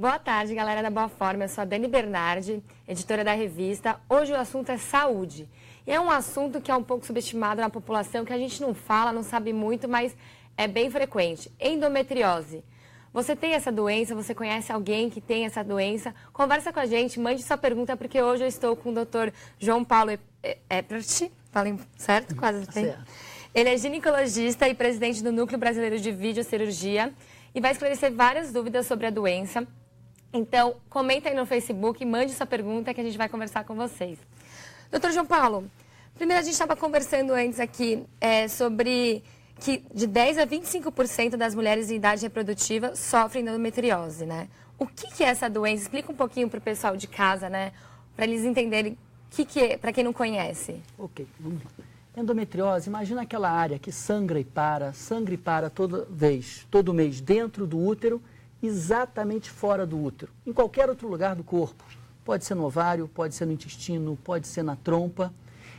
Boa tarde, galera da Boa Forma. Eu sou a Dani Bernardi, editora da revista. Hoje o assunto é saúde. E é um assunto que é um pouco subestimado na população, que a gente não fala, não sabe muito, mas é bem frequente. Endometriose. Você tem essa doença? Você conhece alguém que tem essa doença? Conversa com a gente, mande sua pergunta, porque hoje eu estou com o Dr. João Paulo Eppert. Falei certo? Quase tem. Certo. Ele é ginecologista e presidente do Núcleo Brasileiro de Videocirurgia e vai esclarecer várias dúvidas sobre a doença. Então, comenta aí no Facebook, mande sua pergunta que a gente vai conversar com vocês. Doutor João Paulo, primeiro a gente estava conversando antes aqui sobre que de 10 a 25% das mulheres em idade reprodutiva sofrem de endometriose, né? O que é essa doença? Explica um pouquinho para o pessoal de casa, né? Para eles entenderem o que é, para quem não conhece. Ok, vamos lá. Endometriose, imagina aquela área que sangra e para todo mês dentro do útero, exatamente fora do útero, em qualquer outro lugar do corpo. Pode ser no ovário, pode ser no intestino, pode ser na trompa.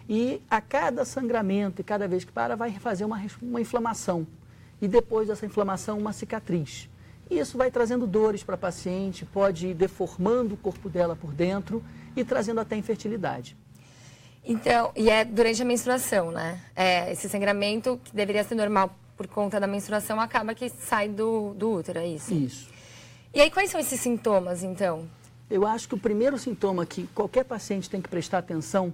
E a cada sangramento e cada vez que para, vai fazer uma inflamação. E depois dessa inflamação, uma cicatriz. E isso vai trazendo dores para a paciente, pode ir deformando o corpo dela por dentro e trazendo até infertilidade. Então, e é durante a menstruação, né? Esse sangramento, que deveria ser normal por conta da menstruação, acaba que sai do útero, é isso? Isso. E aí, quais são esses sintomas, então? Eu acho que o primeiro sintoma que qualquer paciente tem que prestar atenção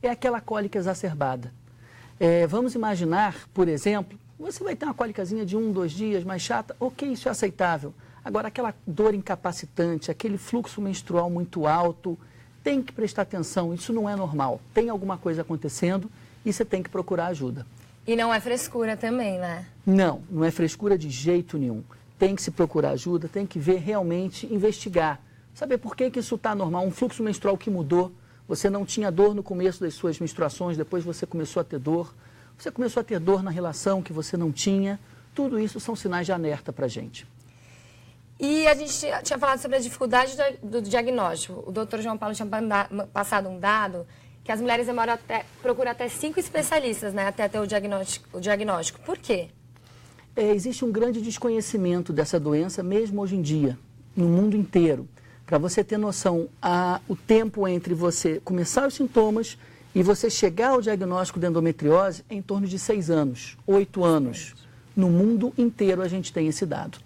é aquela cólica exacerbada. Vamos imaginar, por exemplo, você vai ter uma cólicazinha de 1, 2 dias, mais chata, ok, isso é aceitável. Agora, aquela dor incapacitante, aquele fluxo menstrual muito alto, tem que prestar atenção, isso não é normal. Tem alguma coisa acontecendo e você tem que procurar ajuda. E não é frescura também, né? Não, não é frescura de jeito nenhum. Tem que se procurar ajuda, tem que ver realmente, investigar. Saber por que isso está normal, um fluxo menstrual que mudou. Você não tinha dor no começo das suas menstruações, depois você começou a ter dor. Você começou a ter dor na relação que você não tinha. Tudo isso são sinais de alerta para a gente. E a gente tinha falado sobre a dificuldade do diagnóstico. O doutor João Paulo tinha passado um dado que as mulheres procuram até 5 especialistas, né, até ter o diagnóstico. Por quê? Existe um grande desconhecimento dessa doença, mesmo hoje em dia, no mundo inteiro. Para você ter noção, o tempo entre você começar os sintomas e você chegar ao diagnóstico de endometriose é em torno de 6 anos, 8 anos. No mundo inteiro a gente tem esse dado.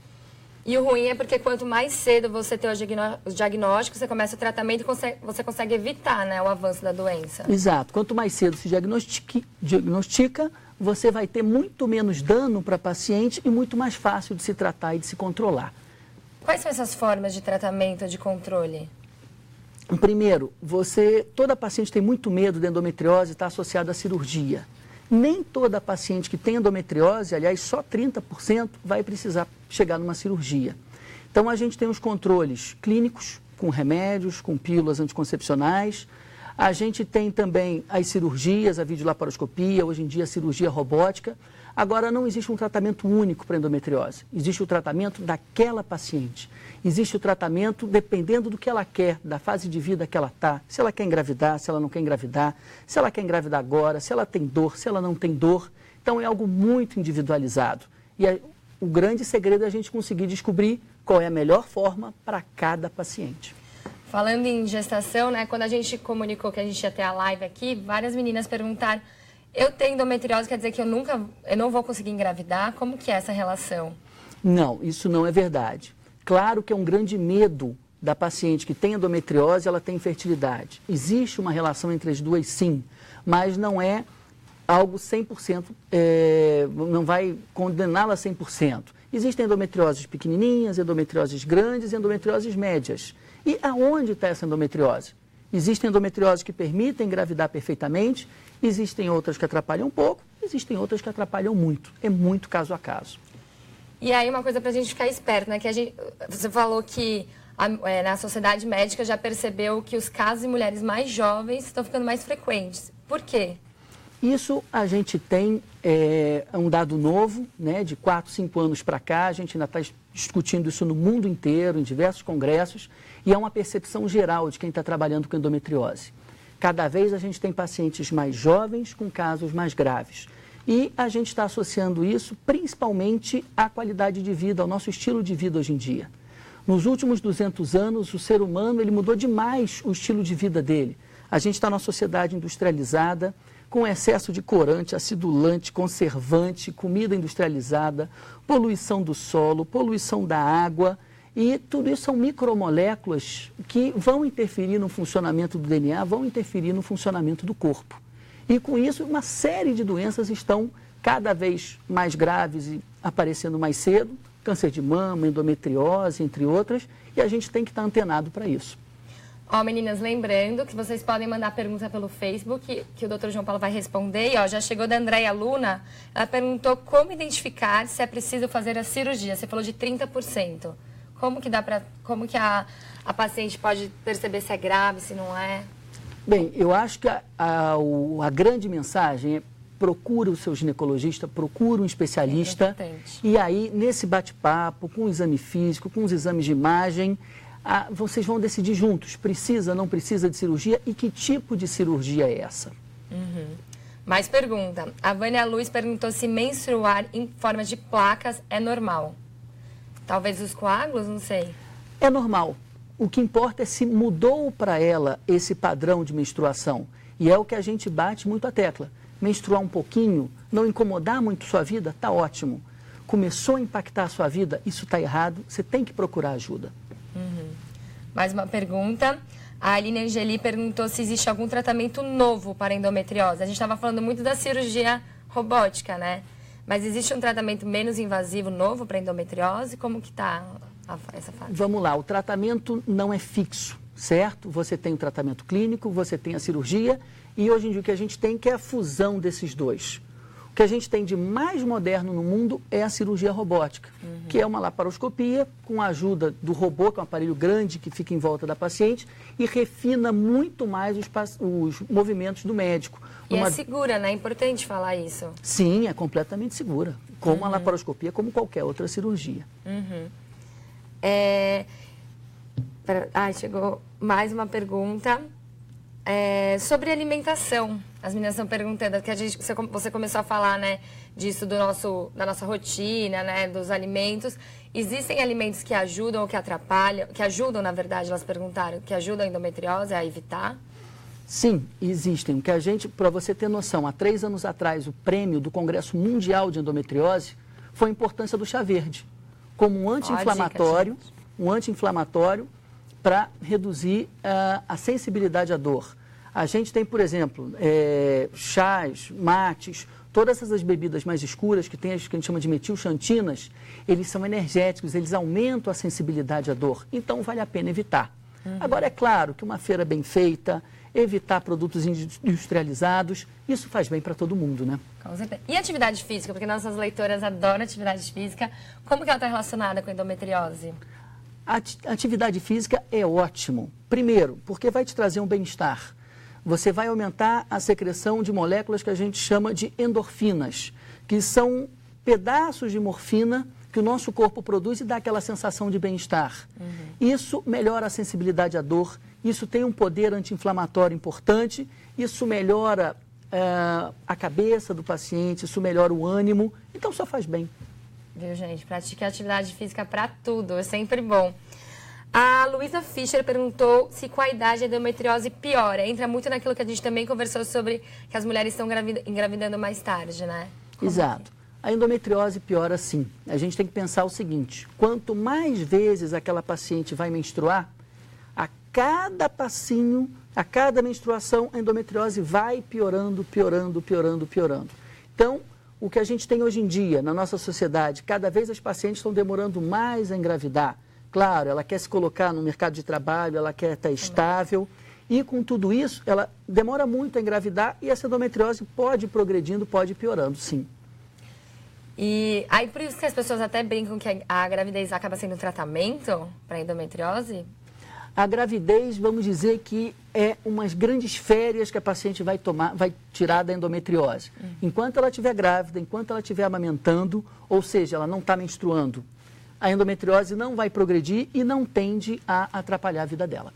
E o ruim é porque quanto mais cedo você tem o diagnóstico, você começa o tratamento e você consegue evitar, né, o avanço da doença. Exato. Quanto mais cedo se diagnostica, você vai ter muito menos dano para a paciente e muito mais fácil de se tratar e de se controlar. Quais são essas formas de tratamento, de controle? Primeiro, toda paciente tem muito medo de endometriose, está associada à cirurgia. Nem toda paciente que tem endometriose, aliás, só 30% vai precisar chegar numa cirurgia. Então, a gente tem os controles clínicos, com remédios, com pílulas anticoncepcionais. A gente tem também as cirurgias, a videolaparoscopia, hoje em dia a cirurgia robótica. Agora, não existe um tratamento único para endometriose. Existe o tratamento daquela paciente. Existe o tratamento dependendo do que ela quer, da fase de vida que ela está. Se ela quer engravidar, se ela não quer engravidar, se ela quer engravidar agora, se ela tem dor, se ela não tem dor. Então, é algo muito individualizado. E o grande segredo é a gente conseguir descobrir qual é a melhor forma para cada paciente. Falando em gestação, né, quando a gente comunicou que a gente ia ter a live aqui, várias meninas perguntaram: eu tenho endometriose, quer dizer que eu não vou conseguir engravidar? Como que é essa relação? Não, isso não é verdade. Claro que é um grande medo da paciente que tem endometriose, ela tem infertilidade. Existe uma relação entre as duas, sim, mas não é algo 100%, não vai condená-la 100%. Existem endometrioses pequenininhas, endometrioses grandes e endometrioses médias. E aonde está essa endometriose? Existem endometrioses que permitem engravidar perfeitamente, existem outras que atrapalham um pouco, existem outras que atrapalham muito. É muito caso a caso. E aí uma coisa para a gente ficar esperto, né? Que você falou que na sociedade médica já percebeu que os casos em mulheres mais jovens estão ficando mais frequentes. Por quê? Isso a gente tem um dado novo, né, de 4, 5 anos para cá, a gente ainda está discutindo isso no mundo inteiro, em diversos congressos, e é uma percepção geral de quem está trabalhando com endometriose. Cada vez a gente tem pacientes mais jovens com casos mais graves. E a gente está associando isso principalmente à qualidade de vida, ao nosso estilo de vida hoje em dia. Nos últimos 200 anos, o ser humano ele mudou demais o estilo de vida dele. A gente está numa sociedade industrializada, com excesso de corante, acidulante, conservante, comida industrializada, poluição do solo, poluição da água. E tudo isso são micromoléculas que vão interferir no funcionamento do DNA, vão interferir no funcionamento do corpo. E com isso, uma série de doenças estão cada vez mais graves e aparecendo mais cedo, câncer de mama, endometriose, entre outras, e a gente tem que estar antenado para isso. Ó, meninas, lembrando que vocês podem mandar pergunta pelo Facebook, que o Dr. João Paulo vai responder. E, ó, já chegou da Andréia Luna, ela perguntou como identificar se é preciso fazer a cirurgia. Você falou de 30%. Como que a paciente pode perceber se é grave, se não é? Bem, eu acho que a grande mensagem é procura o seu ginecologista, procura um especialista. E aí, nesse bate-papo, com o exame físico, com os exames de imagem, vocês vão decidir juntos, precisa, não precisa de cirurgia e que tipo de cirurgia é essa. Mais pergunta. A Vânia Luiz perguntou se menstruar em forma de placas é normal. Talvez os coágulos, não sei. É normal. O que importa é se mudou para ela esse padrão de menstruação. E é o que a gente bate muito a tecla. Menstruar um pouquinho, não incomodar muito sua vida, está ótimo. Começou a impactar a sua vida, isso está errado, você tem que procurar ajuda. Mais uma pergunta. A Aline Angeli perguntou se existe algum tratamento novo para endometriose. A gente estava falando muito da cirurgia robótica, né? Mas existe um tratamento menos invasivo novo para endometriose? Como que está essa fase? Vamos lá, o tratamento não é fixo, certo? Você tem o tratamento clínico, você tem a cirurgia e hoje em dia o que a gente tem que é a fusão desses dois. O que a gente tem de mais moderno no mundo é a cirurgia robótica, que é uma laparoscopia com a ajuda do robô, que é um aparelho grande que fica em volta da paciente e refina muito mais os movimentos do médico. E é segura, né? É importante falar isso. Sim, é completamente segura, como a laparoscopia, como qualquer outra cirurgia. Chegou mais uma pergunta. Sobre alimentação. As meninas estão perguntando, que você começou a falar, né, disso da nossa rotina, né, dos alimentos. Existem alimentos que ajudam ou que atrapalham, que ajudam, na verdade, elas perguntaram, que ajudam a endometriose a evitar? Sim, existem. Que a gente, para você ter noção, há 3 anos atrás, o prêmio do Congresso Mundial de Endometriose foi a importância do chá verde, como um anti-inflamatório para reduzir a sensibilidade à dor. A gente tem, por exemplo, chás, mates, todas essas bebidas mais escuras que tem as que a gente chama de metilxantinas, eles são energéticos, eles aumentam a sensibilidade à dor, então vale a pena evitar. Agora, é claro que uma feira bem feita, evitar produtos industrializados, isso faz bem para todo mundo, né? Com certeza. E atividade física? Porque nossas leitoras adoram atividade física. Como que ela está relacionada com a endometriose? A atividade física é ótimo. Primeiro, porque vai te trazer um bem-estar. Você vai aumentar a secreção de moléculas que a gente chama de endorfinas, que são pedaços de morfina que o nosso corpo produz e dá aquela sensação de bem-estar. Isso melhora a sensibilidade à dor, isso tem um poder anti-inflamatório importante, isso melhora a cabeça do paciente, isso melhora o ânimo, então só faz bem. Viu, gente? Praticar atividade física para tudo, é sempre bom. A Luísa Fischer perguntou se com a idade a endometriose piora. Entra muito naquilo que a gente também conversou sobre que as mulheres estão engravidando mais tarde, né? Exato. A endometriose piora sim. A gente tem que pensar o seguinte, quanto mais vezes aquela paciente vai menstruar, a cada passinho, a cada menstruação, a endometriose vai piorando, piorando, piorando, piorando. Então, o que a gente tem hoje em dia na nossa sociedade, cada vez as pacientes estão demorando mais a engravidar. Claro, ela quer se colocar no mercado de trabalho, ela quer estar estável. E com tudo isso, ela demora muito a engravidar e essa endometriose pode ir progredindo, pode ir piorando, sim. E aí, por isso que as pessoas até brincam que a gravidez acaba sendo um tratamento para endometriose? A gravidez, vamos dizer que é umas grandes férias que a paciente vai tirar da endometriose. Enquanto ela estiver grávida, enquanto ela estiver amamentando, ou seja, ela não está menstruando, a endometriose não vai progredir e não tende a atrapalhar a vida dela.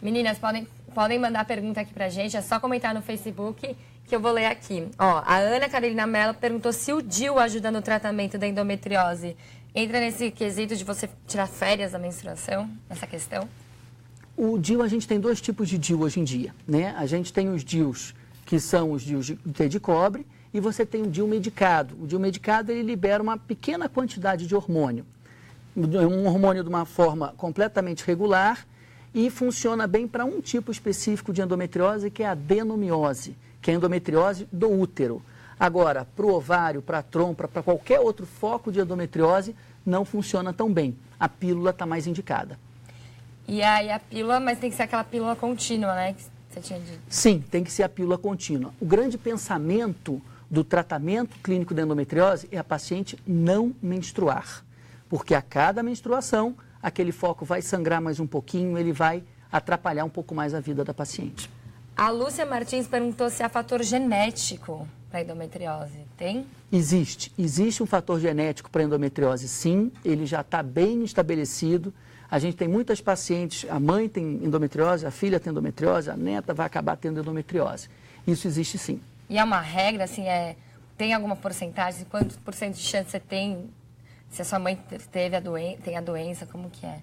Meninas, podem mandar pergunta aqui pra gente, é só comentar no Facebook que eu vou ler aqui. Ó, a Ana Carolina Mello perguntou se o DIU ajuda no tratamento da endometriose. entra nesse quesito de você tirar férias da menstruação, nessa questão? O DIU, a gente tem 2 tipos de DIU hoje em dia, né? A gente tem os DIUs, que são os DIUs de cobre, e você tem o DIU medicado. O DIU medicado, ele libera uma pequena quantidade de hormônio. Um hormônio de uma forma completamente regular e funciona bem para um tipo específico de endometriose, que é a adenomiose, que é a endometriose do útero. Agora, para o ovário, para a trompa, para qualquer outro foco de endometriose, não funciona tão bem. A pílula está mais indicada. E aí a pílula, mas tem que ser aquela pílula contínua, né? Que você tinha dito. Sim, tem que ser a pílula contínua. O grande pensamento do tratamento clínico da endometriose é a paciente não menstruar. Porque a cada menstruação, aquele foco vai sangrar mais um pouquinho, ele vai atrapalhar um pouco mais a vida da paciente. A Lúcia Martins perguntou se há fator genético para endometriose. Tem? Existe um fator genético para endometriose, sim. Ele já está bem estabelecido. A gente tem muitas pacientes, a mãe tem endometriose, a filha tem endometriose, a neta vai acabar tendo endometriose. Isso existe sim. E é uma regra, assim, tem alguma porcentagem? Quantos por cento de chance você tem, se a sua mãe tem a doença, como que é?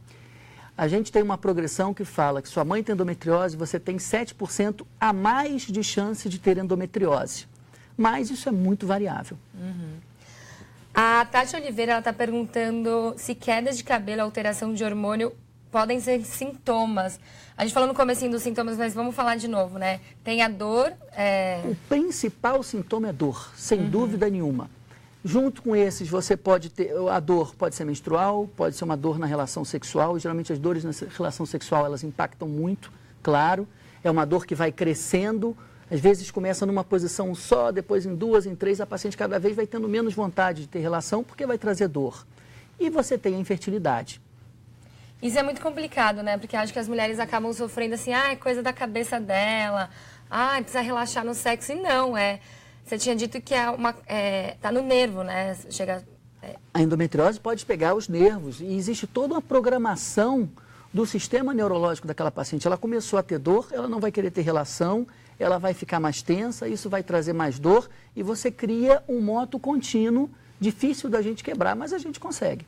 A gente tem uma progressão que fala que sua mãe tem endometriose, você tem 7% a mais de chance de ter endometriose. Mas isso é muito variável. Uhum. A Tati Oliveira está perguntando se quedas de cabelo, alteração de hormônio podem ser sintomas. A gente falou no comecinho dos sintomas, mas vamos falar de novo, né? Tem a dor... O principal sintoma é dor, sem dúvida nenhuma. Junto com esses, você pode ter... A dor pode ser menstrual, pode ser uma dor na relação sexual. E, geralmente, as dores na relação sexual, elas impactam muito, claro. É uma dor que vai crescendo. Às vezes começa numa posição só, depois em 2, em 3, a paciente cada vez vai tendo menos vontade de ter relação porque vai trazer dor. E você tem a infertilidade. Isso é muito complicado, né? Porque acho que as mulheres acabam sofrendo assim, é coisa da cabeça dela, precisa relaxar no sexo. E não, você tinha dito que tá no nervo, né? A endometriose pode pegar os nervos e existe toda uma programação do sistema neurológico daquela paciente. Ela começou a ter dor, ela não vai querer ter relação, ela vai ficar mais tensa, isso vai trazer mais dor e você cria um moto contínuo, difícil da gente quebrar, mas a gente consegue.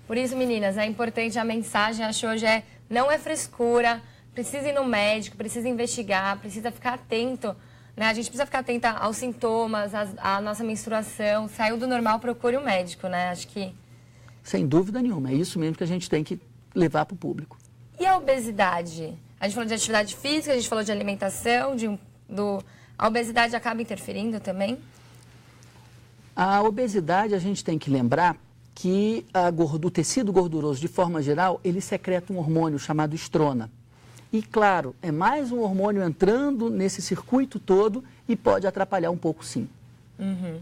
Por isso, meninas, é importante a mensagem, acho hoje não é frescura, precisa ir no médico, precisa investigar, precisa ficar atento, né? A gente precisa ficar atenta aos sintomas, à nossa menstruação, saiu do normal, procure um médico, né? Acho que... Sem dúvida nenhuma, é isso mesmo que a gente tem que levar para o público. E a obesidade? A gente falou de atividade física, a gente falou de alimentação, a obesidade acaba interferindo também? A obesidade, a gente tem que lembrar que o tecido gorduroso, de forma geral, ele secreta um hormônio chamado estrona. E, claro, é mais um hormônio entrando nesse circuito todo e pode atrapalhar um pouco, sim. Uhum.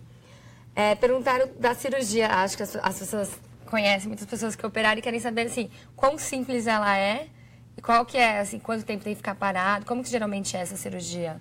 Perguntaram da cirurgia, acho que as pessoas conhecem, muitas pessoas que operaram e querem saber, assim, quão simples ela é e qual que é, assim, quanto tempo tem que ficar parado, como que geralmente é essa cirurgia?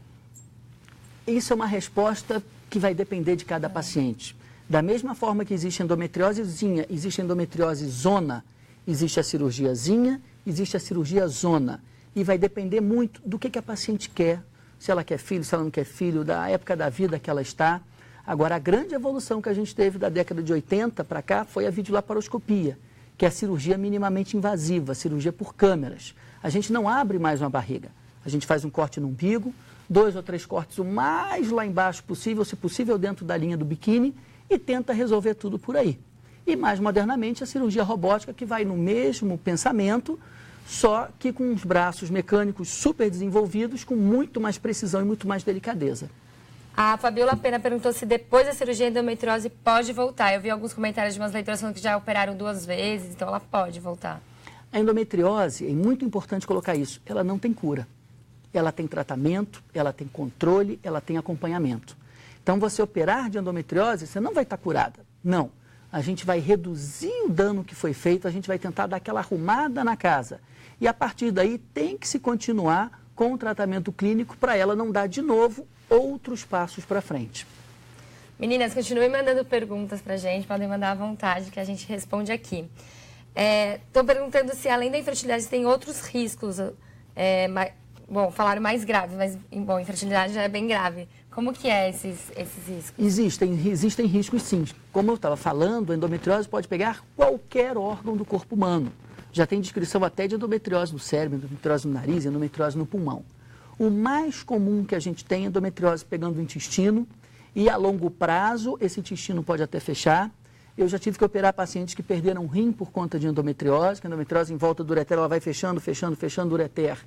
Isso é uma resposta que vai depender de cada paciente. Da mesma forma que existe endometriosezinha, existe endometriose zona, existe a cirurgiazinha, existe a cirurgia zona. E vai depender muito do que a paciente quer, se ela quer filho, se ela não quer filho, da época da vida que ela está. Agora, a grande evolução que a gente teve da década de 80 para cá foi a videolaparoscopia, que é a cirurgia minimamente invasiva, a cirurgia por câmeras. A gente não abre mais uma barriga, a gente faz um corte no umbigo, 2 ou 3 cortes o mais lá embaixo possível, se possível dentro da linha do biquíni, e tenta resolver tudo por aí. E mais modernamente a cirurgia robótica, que vai no mesmo pensamento, só que com os braços mecânicos super desenvolvidos, com muito mais precisão e muito mais delicadeza. A Fabiola Pena perguntou se depois da cirurgia a endometriose pode voltar. Eu vi alguns comentários de umas leitoras falando que já operaram 2 vezes, então ela pode voltar. A endometriose, é muito importante colocar isso, ela não tem cura. Ela tem tratamento, ela tem controle, ela tem acompanhamento. Então, você operar de endometriose, você não vai estar curada. Não. A gente vai reduzir o dano que foi feito, a gente vai tentar dar aquela arrumada na casa. E, a partir daí, tem que se continuar com o tratamento clínico para ela não dar, de novo, outros passos para frente. Meninas, continuem mandando perguntas para a gente, podem mandar à vontade que a gente responde aqui. Estou perguntando se, além da infertilidade, tem outros riscos. Bom, falaram mais grave, mas, bom, infertilidade já é bem grave. Como que é esses riscos? Existem riscos sim. Como eu estava falando, a endometriose pode pegar qualquer órgão do corpo humano. Já tem descrição até de endometriose no cérebro, endometriose no nariz, endometriose no pulmão. O mais comum que a gente tem é endometriose pegando o intestino e a longo prazo esse intestino pode até fechar. Eu já tive que operar pacientes que perderam rim por conta de endometriose, que a endometriose em volta do ureter ela vai fechando o ureter.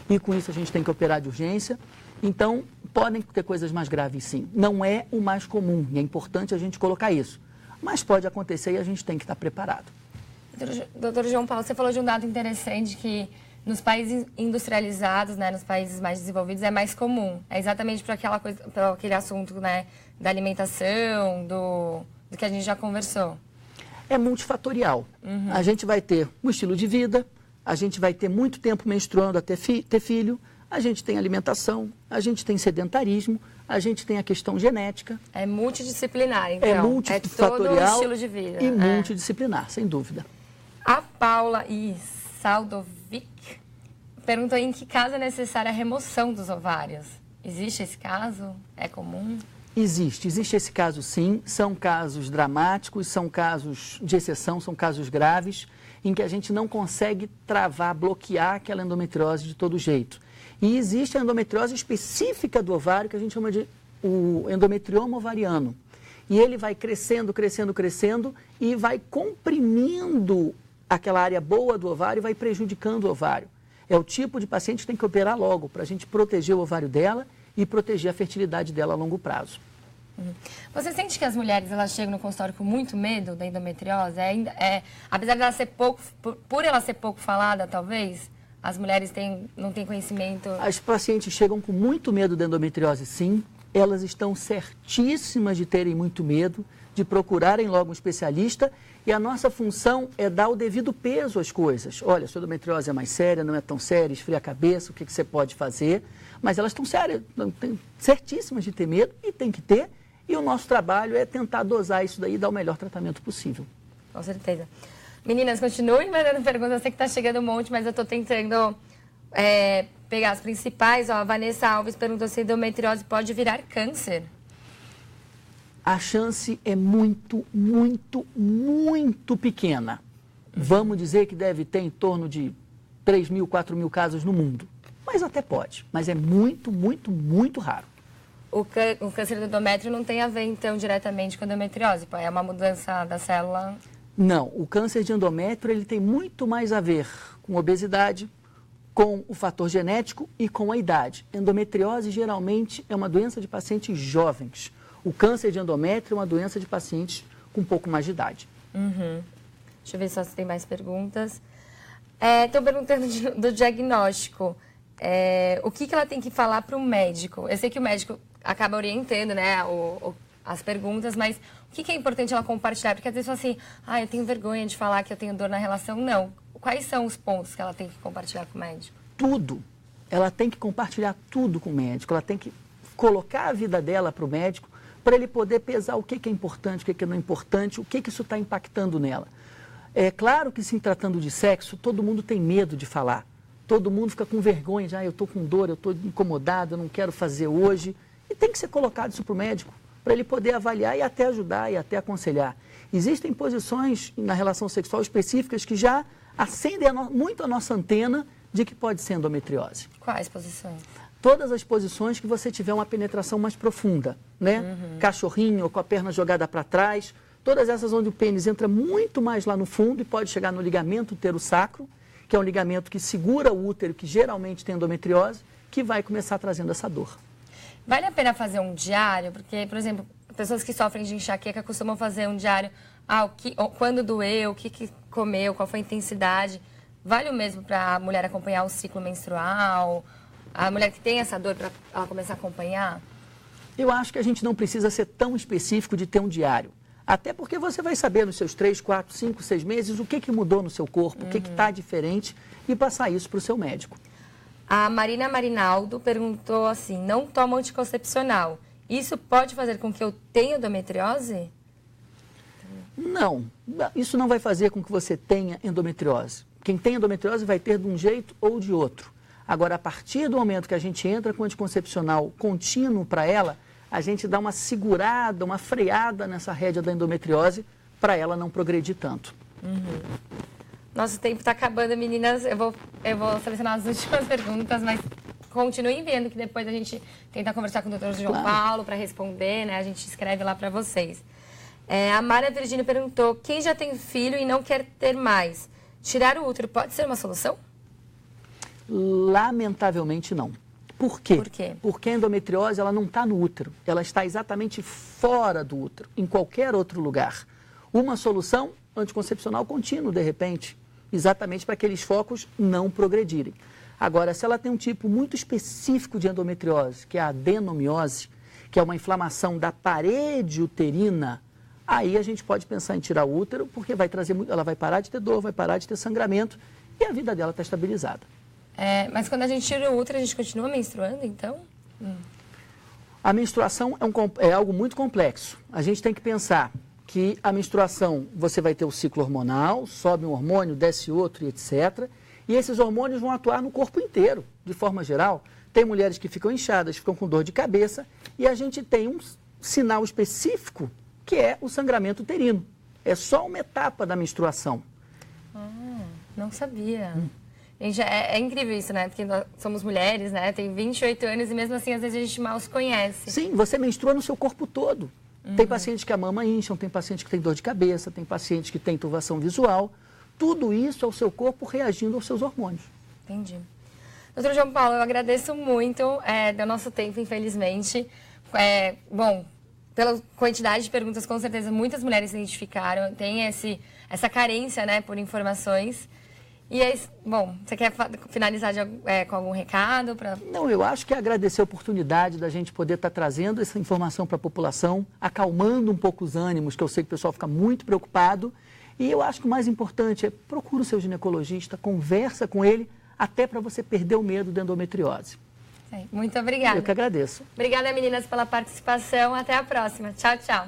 E com isso a gente tem que operar de urgência. Então, podem ter coisas mais graves sim. Não é o mais comum e é importante a gente colocar isso. Mas pode acontecer e a gente tem que estar preparado. Doutor João Paulo, você falou de um dado interessante que nos países industrializados, né, nos países mais desenvolvidos, é mais comum. É exatamente por aquele assunto, né, da alimentação, do que a gente já conversou. É multifatorial. A gente vai ter um estilo de vida, a gente vai ter muito tempo menstruando até ter filho, a gente tem alimentação, a gente tem sedentarismo, a gente tem a questão genética. É multidisciplinar, então. É multifatorial todo o estilo de vida. E multidisciplinar, sem dúvida. A Paula Saldovic perguntou em que caso é necessária a remoção dos ovários. Existe esse caso? É comum? Existe esse caso sim, são casos dramáticos, são casos de exceção, são casos graves, em que a gente não consegue travar, bloquear aquela endometriose de todo jeito. E existe a endometriose específica do ovário, que a gente chama de o endometrioma ovariano. E ele vai crescendo, crescendo, crescendo e vai comprimindo aquela área boa do ovário e vai prejudicando o ovário. É o tipo de paciente que tem que operar logo, para a gente proteger o ovário dela e proteger a fertilidade dela a longo prazo. Você sente que as mulheres elas chegam no consultório com muito medo da endometriose? Apesar dela ser por ela ser pouco falada, talvez, as mulheres não têm conhecimento? As pacientes chegam com muito medo da endometriose, sim. Elas estão certíssimas de terem muito medo, de procurarem logo um especialista. E a nossa função é dar o devido peso às coisas. Olha, sua endometriose é mais séria, não é tão séria, esfria a cabeça, o que você pode fazer? Mas elas estão sérias, certíssimas de ter medo e tem que ter. E o nosso trabalho é tentar dosar isso daí e dar o melhor tratamento possível. Com certeza. Meninas, continuem mandando perguntas. Eu sei que está chegando um monte, mas eu estou tentando pegar as principais. Ó, a Vanessa Alves perguntou se a endometriose pode virar câncer. A chance é muito, muito, muito pequena. Vamos dizer que deve ter em torno de 3.000, 4.000 casos no mundo. Mas até pode. Mas é muito, muito, muito raro. O câncer do endométrio não tem a ver, então, diretamente com a endometriose? É uma mudança da célula? Não. O câncer de endométrio ele tem muito mais a ver com obesidade, com o fator genético e com a idade. Endometriose, geralmente, é uma doença de pacientes jovens. O câncer de endométrio é uma doença de pacientes com um pouco mais de idade. Deixa eu ver só se tem mais perguntas. Estou perguntando do diagnóstico. O que ela tem que falar para o médico? Eu sei que o médico acaba orientando, né, as perguntas, mas o que é importante ela compartilhar? Porque às vezes fala assim, eu tenho vergonha de falar que eu tenho dor na relação. Não. Quais são os pontos que ela tem que compartilhar com o médico? Tudo. Ela tem que compartilhar tudo com o médico. Ela tem que colocar a vida dela para o médico para ele poder pesar o que é importante, o que não é importante, o que isso está impactando nela. É claro que, se tratando de sexo, todo mundo tem medo de falar. Todo mundo fica com vergonha de, eu estou com dor, eu estou incomodado, eu não quero fazer hoje. E tem que ser colocado isso para o médico, para ele poder avaliar e até ajudar e até aconselhar. Existem posições na relação sexual específicas que já acendem muito a nossa antena de que pode ser endometriose. Quais posições? Todas as posições que você tiver uma penetração mais profunda, né? Cachorrinho, ou com a perna jogada para trás, todas essas onde o pênis entra muito mais lá no fundo e pode chegar no ligamento útero-sacro, que é um ligamento que segura o útero, que geralmente tem endometriose, que vai começar trazendo essa dor. Vale a pena fazer um diário? Porque, por exemplo, pessoas que sofrem de enxaqueca costumam fazer um diário. Quando doeu, o que comeu, qual foi a intensidade. Vale o mesmo para a mulher acompanhar o ciclo menstrual? A mulher que tem essa dor, para ela começar a acompanhar? Eu acho que a gente não precisa ser tão específico de ter um diário. Até porque você vai saber nos seus 3, 4, 5, 6 meses o que mudou no seu corpo, o que está diferente e passar isso para o seu médico. A Marina Marinaldo perguntou assim, não tomo anticoncepcional. Isso pode fazer com que eu tenha endometriose? Não, isso não vai fazer com que você tenha endometriose. Quem tem endometriose vai ter de um jeito ou de outro. Agora, a partir do momento que a gente entra com anticoncepcional contínuo para ela, a gente dá uma segurada, uma freada nessa rédea da endometriose para ela não progredir tanto. Nosso tempo está acabando, meninas. Eu vou selecionar as últimas perguntas, mas continuem vendo que depois a gente tenta conversar com o Dr. João Paulo para responder, né? A gente escreve lá para vocês. A Mara Virgínia perguntou, quem já tem filho e não quer ter mais, tirar o útero pode ser uma solução? Lamentavelmente não. Por quê? Por quê? Porque a endometriose ela não está no útero, ela está exatamente fora do útero, em qualquer outro lugar. Uma solução, anticoncepcional contínuo, de repente, exatamente para aqueles focos não progredirem. Agora, se ela tem um tipo muito específico de endometriose, que é a adenomiose, que é uma inflamação da parede uterina, aí a gente pode pensar em tirar o útero, porque vai trazer muito, ela vai parar de ter dor, vai parar de ter sangramento e a vida dela está estabilizada. Mas quando a gente tira o útero, a gente continua menstruando, então? A menstruação é algo muito complexo. A gente tem que pensar que a menstruação, você vai ter o ciclo hormonal, sobe um hormônio, desce outro, e etc. E esses hormônios vão atuar no corpo inteiro, de forma geral. Tem mulheres que ficam inchadas, ficam com dor de cabeça, e a gente tem um sinal específico, que é o sangramento uterino. É só uma etapa da menstruação. Não sabia. Gente, é incrível isso, né? Porque nós somos mulheres, né? Tem 28 anos e mesmo assim, às vezes, a gente mal se conhece. Sim, você menstrua no seu corpo todo. Tem pacientes que a mama incham, tem pacientes que tem dor de cabeça, tem pacientes que tem turvação visual. Tudo isso é o seu corpo reagindo aos seus hormônios. Entendi. Doutor João Paulo, eu agradeço muito do nosso tempo, infelizmente. Bom, pela quantidade de perguntas, com certeza, muitas mulheres se identificaram, tem essa carência, né, por informações. E bom, você quer finalizar com algum recado? Não, eu acho que é agradecer a oportunidade da gente poder estar trazendo essa informação para a população, acalmando um pouco os ânimos, que eu sei que o pessoal fica muito preocupado. E eu acho que o mais importante é procura o seu ginecologista, conversa com ele, até para você perder o medo da endometriose. Muito obrigada. Eu que agradeço. Obrigada, meninas, pela participação. Até a próxima. Tchau, tchau.